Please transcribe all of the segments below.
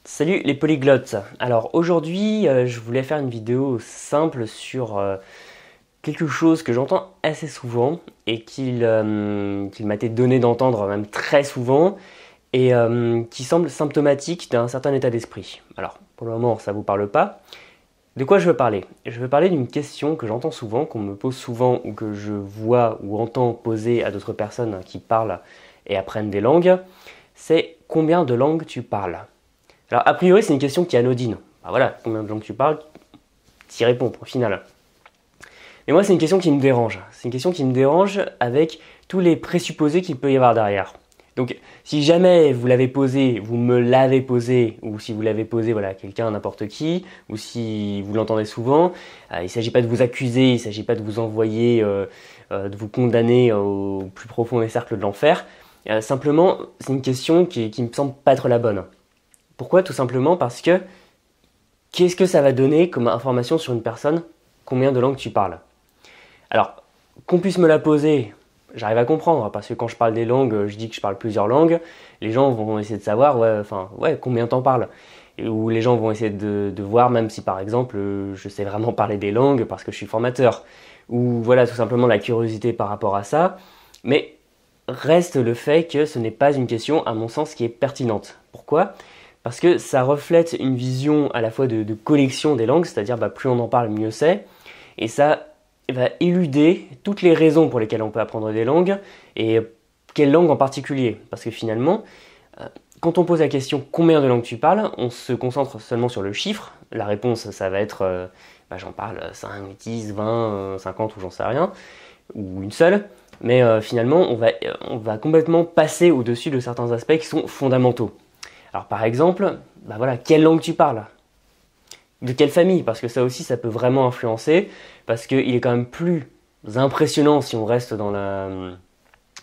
Salut les polyglottes. Alors aujourd'hui, je voulais faire une vidéo simple sur quelque chose que j'entends assez souvent et qu'il m'a été donné d'entendre même très souvent et qui semble symptomatique d'un certain état d'esprit. Alors pour le moment, ça vous parle pas. De quoi je veux parler? Je veux parler d'une question que j'entends souvent, qu'on me pose souvent ou que je vois ou entends poser à d'autres personnes qui parlent et apprennent des langues. C'est combien de langues tu parles? Alors, a priori, c'est une question qui est anodine. Bah voilà, combien de langues tu parles, t'y réponds, point final. Mais moi, c'est une question qui me dérange. C'est une question qui me dérange avec tous les présupposés qu'il peut y avoir derrière. Donc, si jamais vous l'avez posé, vous me l'avez posé, ou si vous l'avez posé, voilà, à quelqu'un, n'importe qui, ou si vous l'entendez souvent, il ne s'agit pas de vous accuser, il ne s'agit pas de vous envoyer, de vous condamner au plus profond des cercles de l'enfer. Simplement, c'est une question qui me semble pas être la bonne. Pourquoi? Tout simplement parce que qu'est-ce que ça va donner comme information sur une personne? Combien de langues tu parles? Alors, qu'on puisse me la poser, j'arrive à comprendre, parce que quand je parle des langues, je dis que je parle plusieurs langues, les gens vont essayer de savoir, combien t'en parles? Ou les gens vont essayer de voir, même si par exemple, je sais vraiment parler des langues parce que je suis formateur. Ou voilà, tout simplement la curiosité par rapport à ça. Mais reste le fait que ce n'est pas une question, à mon sens, qui est pertinente. Pourquoi? Parce que ça reflète une vision à la fois de collection des langues, c'est-à-dire plus on en parle, mieux c'est. Et ça va éluder toutes les raisons pour lesquelles on peut apprendre des langues et quelle langue en particulier. Parce que finalement, quand on pose la question combien de langues tu parles, on se concentre seulement sur le chiffre. La réponse, ça va être j'en parle 5, 10, 20, 50 ou j'en sais rien, ou une seule. Mais finalement, on va complètement passer au-dessus de certains aspects qui sont fondamentaux. Alors par exemple, quelle langue tu parles? De quelle famille? Parce que ça aussi, ça peut vraiment influencer, parce qu'il est quand même plus impressionnant si on reste dans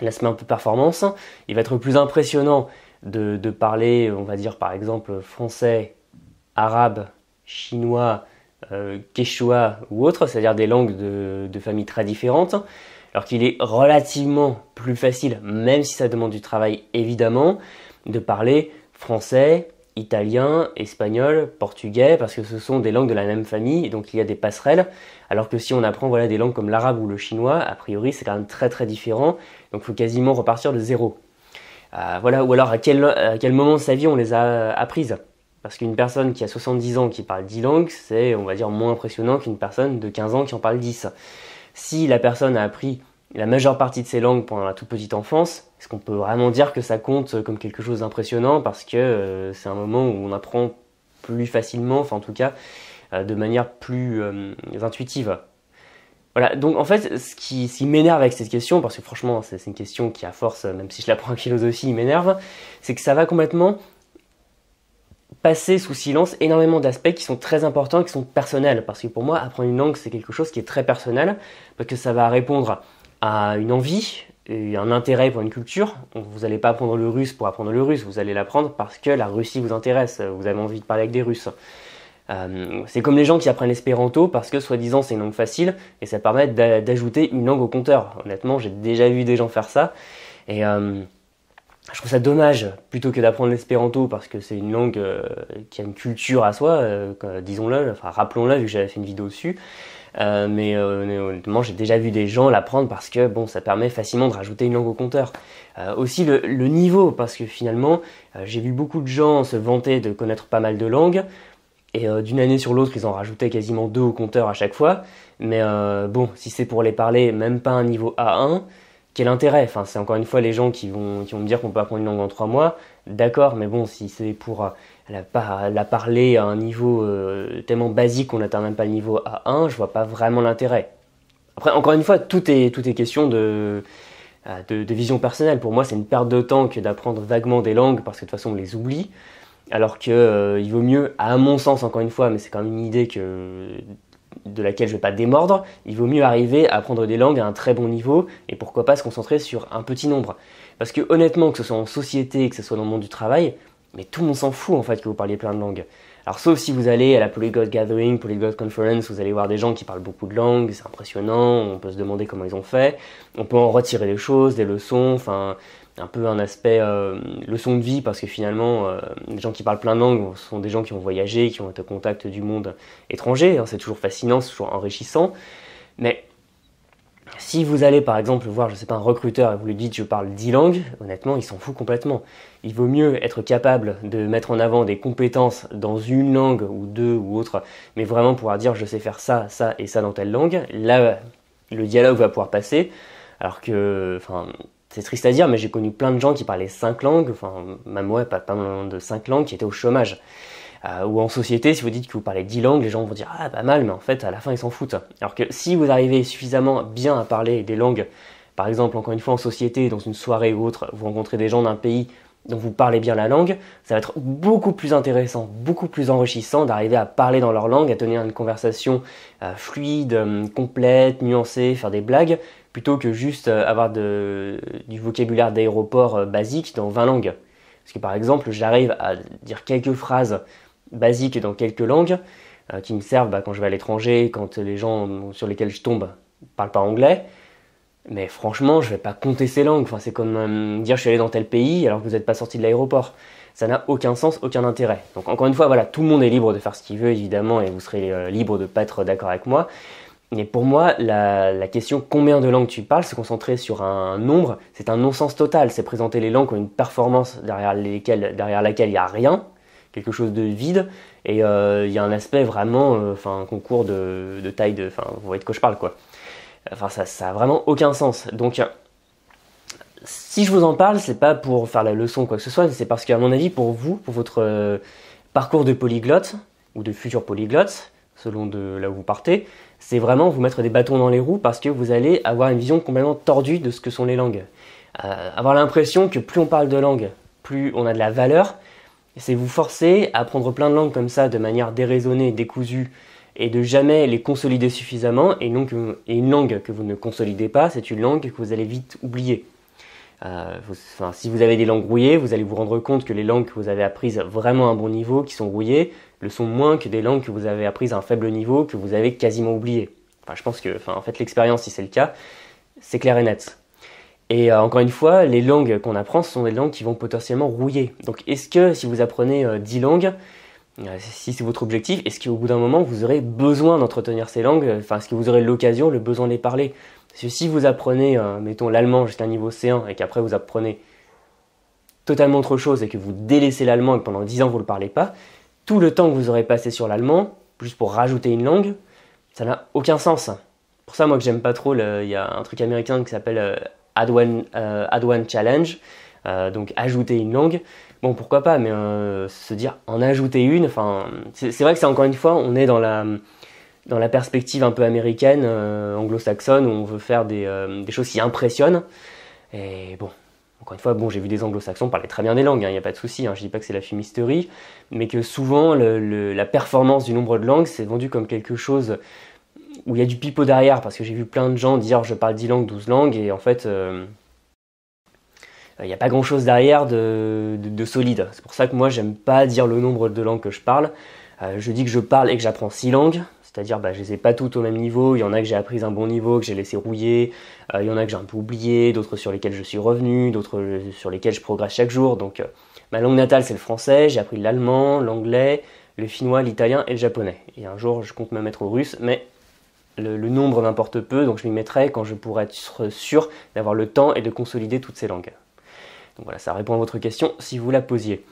l'aspect un peu performance. Il va être plus impressionnant de parler, on va dire par exemple français, arabe, chinois, quechua ou autre, c'est-à-dire des langues de familles très différentes, alors qu'il est relativement plus facile, même si ça demande du travail évidemment, de parler français, italien, espagnol, portugais, parce que ce sont des langues de la même famille, et donc il y a des passerelles, alors que si on apprend des langues comme l'arabe ou le chinois, a priori c'est quand même très très différent, donc il faut quasiment repartir de zéro. Ou alors à quel moment de sa vie on les a apprises. Parce qu'une personne qui a 70 ans qui parle 10 langues, c'est, on va dire, moins impressionnant qu'une personne de 15 ans qui en parle 10. Si la personne a appris la majeure partie de ses langues pendant la toute petite enfance, est-ce qu'on peut vraiment dire que ça compte comme quelque chose d'impressionnant parce que c'est un moment où on apprend plus facilement, enfin en tout cas de manière plus intuitive. Voilà, donc en fait, ce qui m'énerve avec cette question, parce que franchement c'est une question qui à force, même si je la prends en philosophie, m'énerve, c'est que ça va complètement passer sous silence énormément d'aspects qui sont très importants et qui sont personnels. Parce que pour moi, apprendre une langue, c'est quelque chose qui est très personnel, parce que ça va répondre à une envie et un intérêt pour une culture. Vous n'allez pas apprendre le russe pour apprendre le russe, vous allez l'apprendre parce que la Russie vous intéresse, vous avez envie de parler avec des Russes. C'est comme les gens qui apprennent l'espéranto parce que soi-disant c'est une langue facile et ça permet d'ajouter une langue au compteur. Honnêtement, j'ai déjà vu des gens faire ça et je trouve ça dommage plutôt que d'apprendre l'espéranto parce que c'est une langue qui a une culture à soi, disons-le, enfin rappelons-le vu que j'avais fait une vidéo dessus. Honnêtement, j'ai déjà vu des gens l'apprendre parce que bon, ça permet facilement de rajouter une langue au compteur. Aussi le niveau, parce que finalement, j'ai vu beaucoup de gens se vanter de connaître pas mal de langues, et d'une année sur l'autre, ils en rajoutaient quasiment 2 au compteur à chaque fois. Mais bon, si c'est pour les parler, même pas un niveau A1, quel intérêt? Enfin, c'est encore une fois les gens qui vont me dire qu'on peut apprendre une langue en 3 mois. D'accord, mais bon, si c'est pour la parler à un niveau tellement basique qu'on n'atteint même pas le niveau A1, je vois pas vraiment l'intérêt. Après, encore une fois, tout est question de vision personnelle. Pour moi, c'est une perte de temps que d'apprendre vaguement des langues parce que de toute façon, on les oublie. Alors que il vaut mieux, à mon sens, encore une fois, mais c'est quand même une idée de laquelle je ne vais pas démordre, il vaut mieux arriver à apprendre des langues à un très bon niveau et pourquoi pas se concentrer sur un petit nombre. Parce que honnêtement, que ce soit en société, que ce soit dans le monde du travail, mais tout le monde s'en fout en fait que vous parliez plein de langues. Alors sauf si vous allez à la Polyglot Gathering, Polyglot Conference, vous allez voir des gens qui parlent beaucoup de langues, c'est impressionnant, on peut se demander comment ils ont fait, on peut en retirer des choses, des leçons, enfin un peu un aspect leçon de vie, parce que finalement, les gens qui parlent plein de langues sont des gens qui ont voyagé, qui ont été au contact du monde étranger, hein, c'est toujours fascinant, c'est toujours enrichissant, mais si vous allez par exemple voir, je sais pas, un recruteur et vous lui dites je parle 10 langues, honnêtement il s'en fout complètement. Il vaut mieux être capable de mettre en avant des compétences dans une langue ou deux ou autre, mais vraiment pouvoir dire je sais faire ça, ça et ça dans telle langue. Là, le dialogue va pouvoir passer, alors que, enfin, c'est triste à dire, mais j'ai connu plein de gens qui parlaient 5 langues, enfin, même ouais, pas moins de 5 langues, qui étaient au chômage. Ou en société, si vous dites que vous parlez 10 langues, les gens vont dire « Ah, pas mal », mais en fait, à la fin, ils s'en foutent. Alors que si vous arrivez suffisamment bien à parler des langues, par exemple, encore une fois, en société, dans une soirée ou autre, vous rencontrez des gens d'un pays dont vous parlez bien la langue, ça va être beaucoup plus intéressant, beaucoup plus enrichissant d'arriver à parler dans leur langue, à tenir une conversation fluide, complète, nuancée, faire des blagues, plutôt que juste avoir du vocabulaire d'aéroport basique dans 20 langues. Parce que par exemple, j'arrive à dire quelques phrases basiques dans quelques langues qui me servent quand je vais à l'étranger, quand les gens sur lesquels je tombe ne parlent pas anglais. Mais franchement, je vais pas compter ces langues. Enfin, c'est comme dire je suis allé dans tel pays alors que vous n'êtes pas sorti de l'aéroport. Ça n'a aucun sens, aucun intérêt. Donc encore une fois, voilà, tout le monde est libre de faire ce qu'il veut, évidemment, et vous serez libre de ne pas être d'accord avec moi. Mais pour moi, la question combien de langues tu parles, se concentrer sur un nombre, c'est un non-sens total. C'est présenter les langues comme une performance derrière laquelle il n'y a rien, quelque chose de vide, et il y a un aspect vraiment, un concours de taille, vous voyez de quoi je parle, quoi. Enfin, ça a vraiment aucun sens. Donc, si je vous en parle, c'est pas pour faire la leçon ou quoi que ce soit, c'est parce qu'à mon avis, pour vous, pour votre parcours de polyglotte, ou de futur polyglotte, selon de là où vous partez, c'est vraiment vous mettre des bâtons dans les roues parce que vous allez avoir une vision complètement tordue de ce que sont les langues. Avoir l'impression que plus on parle de langues, plus on a de la valeur, c'est vous forcer à apprendre plein de langues comme ça de manière déraisonnée, décousue, et de jamais les consolider suffisamment, et une langue que vous ne consolidez pas, c'est une langue que vous allez vite oublier. Si vous avez des langues rouillées, vous allez vous rendre compte que les langues que vous avez apprises vraiment à un bon niveau, qui sont rouillées, le sont moins que des langues que vous avez apprises à un faible niveau, que vous avez quasiment oubliées. Enfin, je pense que, en fait, l'expérience, si c'est le cas, c'est clair et net. Et encore une fois, les langues qu'on apprend, ce sont des langues qui vont potentiellement rouiller. Donc, est-ce que si vous apprenez 10 langues, si c'est votre objectif, est-ce qu'au bout d'un moment, vous aurez besoin d'entretenir ces langues, est-ce que vous aurez l'occasion, le besoin de les parler? Parce que si vous apprenez, mettons, l'allemand jusqu'à un niveau C1 et qu'après vous apprenez totalement autre chose et que vous délaissez l'allemand et que pendant 10 ans vous ne le parlez pas, tout le temps que vous aurez passé sur l'allemand, juste pour rajouter une langue, ça n'a aucun sens. Pour ça, moi que j'aime pas trop, il y a un truc américain qui s'appelle Add One Challenge, donc ajouter une langue. Bon, pourquoi pas, mais se dire en ajouter une, c'est vrai que c'est encore une fois, on est dans la perspective un peu américaine, anglo-saxonne, où on veut faire des choses qui impressionnent. Et bon, encore une fois, j'ai vu des anglo-saxons parler très bien des langues, il n'y a pas de souci, je dis pas que c'est la fumisterie, mais que souvent, la performance du nombre de langues, c'est vendu comme quelque chose où il y a du pipeau derrière, parce que j'ai vu plein de gens dire je parle 10 langues, 12 langues, et en fait, il n'y a pas grand chose derrière de solide. C'est pour ça que moi, j'aime pas dire le nombre de langues que je parle. Je dis que je parle et que j'apprends 6 langues, c'est-à-dire je les ai pas toutes au même niveau, il y en a que j'ai appris à un bon niveau, que j'ai laissé rouiller, il y en a que j'ai un peu oublié, d'autres sur lesquels je suis revenu, d'autres sur lesquels je progresse chaque jour. Donc ma langue natale c'est le français, j'ai appris l'allemand, l'anglais, le finnois, l'italien et le japonais. Et un jour je compte me mettre au russe, mais le nombre m'importe peu, donc je m'y mettrai quand je pourrai être sûr d'avoir le temps et de consolider toutes ces langues. Donc voilà, ça répond à votre question si vous la posiez.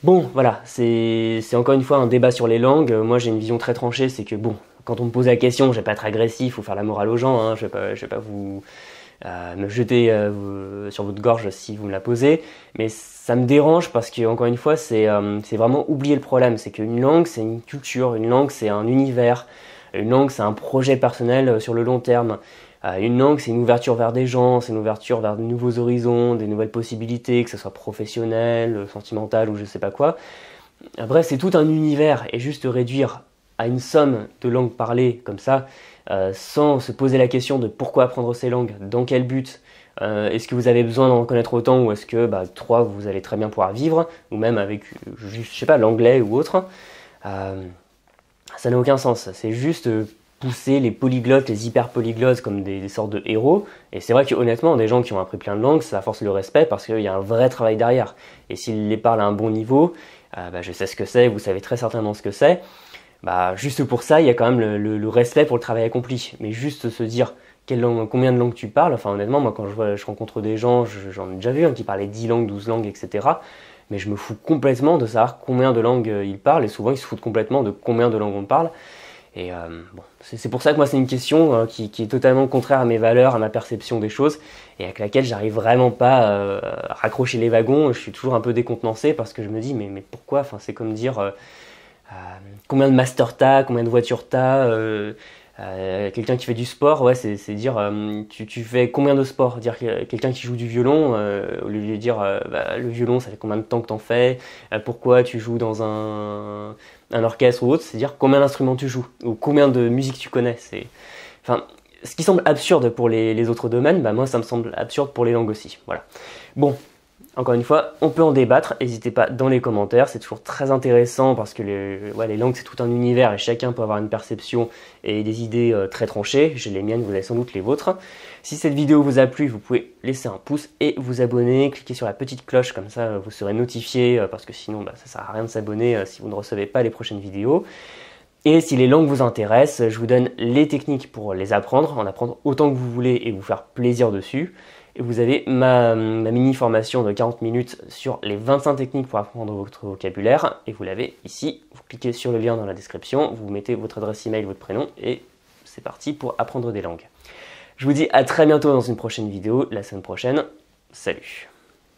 Bon, voilà, c'est encore une fois un débat sur les langues. Moi, j'ai une vision très tranchée, c'est que quand on me pose la question, je vais pas être agressif ou faire la morale aux gens, je vais pas vous me jeter sur votre gorge si vous me la posez, mais ça me dérange parce que encore une fois, c'est vraiment oublier le problème. C'est qu'une langue, c'est une culture, une langue, c'est un univers, une langue, c'est un projet personnel sur le long terme. Une langue, c'est une ouverture vers des gens, c'est une ouverture vers de nouveaux horizons, des nouvelles possibilités, que ce soit professionnel, sentimental ou je sais pas quoi. Après, c'est tout un univers, et juste réduire à une somme de langues parlées comme ça, sans se poser la question de pourquoi apprendre ces langues, dans quel but, est-ce que vous avez besoin d'en connaître autant, ou est-ce que 3 vous allez très bien pouvoir vivre, ou même avec, je sais pas, l'anglais ou autre, ça n'a aucun sens. C'est juste pousser les polyglottes, les hyper polyglottes comme des sortes de héros. Et c'est vrai que honnêtement, des gens qui ont appris plein de langues, ça force le respect parce qu'il y a un vrai travail derrière. Et s'ils les parlent à un bon niveau, je sais ce que c'est, vous savez très certainement ce que c'est. Juste pour ça, il y a quand même le respect pour le travail accompli. Mais juste se dire combien de langues tu parles, enfin honnêtement, moi quand je rencontre des gens, j'en ai déjà vu qui parlaient 10 langues, 12 langues, etc. Mais je me fous complètement de savoir combien de langues ils parlent, et souvent ils se foutent complètement de combien de langues on parle. Et c'est pour ça que moi c'est une question qui est totalement contraire à mes valeurs, à ma perception des choses, et avec laquelle j'arrive vraiment pas à raccrocher les wagons. Je suis toujours un peu décontenancé parce que je me dis mais pourquoi, enfin, c'est comme dire combien de masters t'as, combien de voitures t'as, quelqu'un qui fait du sport, ouais, c'est dire tu fais combien de sports, dire quelqu'un qui joue du violon, au lieu de dire le violon ça fait combien de temps que t'en fais, pourquoi tu joues dans un orchestre ou autre, c'est dire combien d'instruments tu joues, ou combien de musique tu connais. Enfin, ce qui semble absurde pour les autres domaines, moi ça me semble absurde pour les langues aussi. Voilà. Bon, encore une fois, on peut en débattre, n'hésitez pas dans les commentaires, c'est toujours très intéressant parce que les langues c'est tout un univers et chacun peut avoir une perception et des idées très tranchées. J'ai les miennes, vous avez sans doute les vôtres. Si cette vidéo vous a plu, vous pouvez laisser un pouce et vous abonner, cliquez sur la petite cloche, comme ça vous serez notifié parce que sinon ça sert à rien de s'abonner si vous ne recevez pas les prochaines vidéos. Et si les langues vous intéressent, je vous donne les techniques pour les apprendre, en apprendre autant que vous voulez et vous faire plaisir dessus. Et vous avez ma mini-formation de 40 minutes sur les 25 techniques pour apprendre votre vocabulaire. Et vous l'avez ici, vous cliquez sur le lien dans la description, vous mettez votre adresse email, votre prénom, et c'est parti pour apprendre des langues. Je vous dis à très bientôt dans une prochaine vidéo, la semaine prochaine. Salut!